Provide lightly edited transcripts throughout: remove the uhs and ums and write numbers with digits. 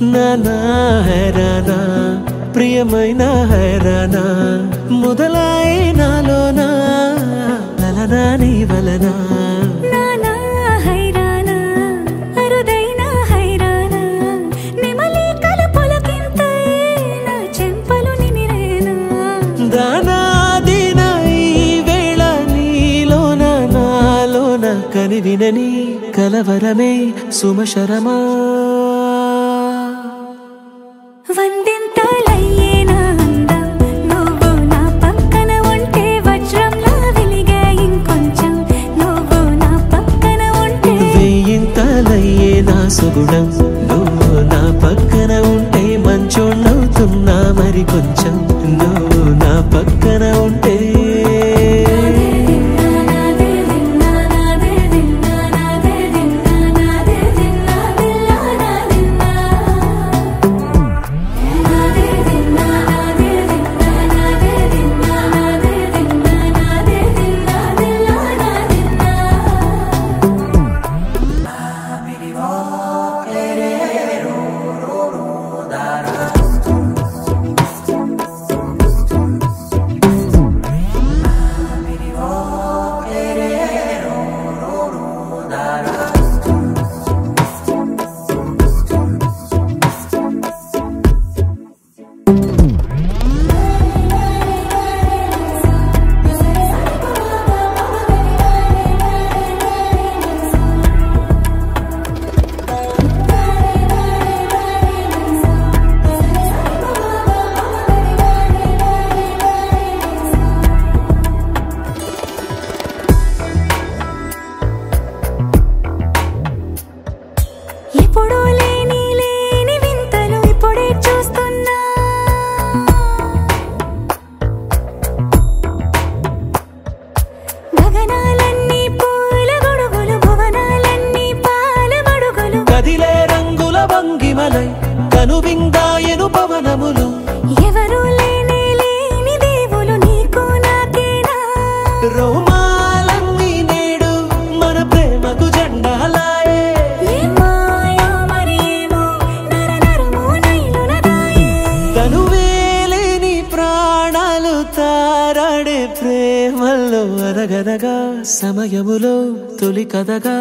నానా హైరానా ప్రియమైన హైరానా మొదలాయి నాలోనా లలనా నీ వలనా నానా హైరానా అరుదైన హైరానా నెమలి కలపులకింతై నా చెంపలు నిమిరేనా దానా దినా ఈ వేళ నీలోన నాలోన కనివినని కలవరమే సుమశరమా వందింతలయ్యేనా అందం నువ్వు నా పక్కన ఉంటే వజ్రంలా వెలిగే ఇంకొంచెం నువ్వు నా పక్కన ఉంటే వెయ్యింతలయ్యేనా సుగుణం నువ్వు నా పక్కన ఉంటే మంచోణ్ణవుతున్నా మరి కొంచెం నువ్వు నా పక్కన ఉంటే ఎప్పుడూ లేని వింతలు ఇప్పుడే చూస్తున్నా గగనాలన్నీ పూల గొడుగులు భువనాలన్నీ పాల మడుగులు కదిలే రంగుల భంగిమలై కనువిందాయను పవనములు ఎవరు లేని దేవులు నీకు నాకేనా రోమాలన్నీ నేడు మన ప్రేమకు జెండాలాయే తనువేలేని ప్రాణాలు తారాడే ప్రేమల్లో అనగనగా సమయములో తొలి కథగా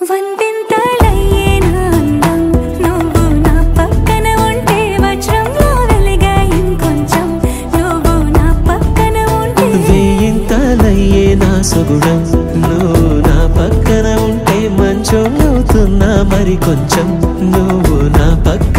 వందింతలయ్యేనా అందం నువ్వు నా పక్కన ఉంటే వజ్రంలా వెలిగే ఇంకొంచెం నువ్వు నా పక్కన ఉంటే వెయ్యింతలయ్యేనా సుగుణం నువ్వు నా పక్కన ఉంటే మంచోణ్ణవుతున్నా మరి కొంచెం నువ్వు నా పక్కన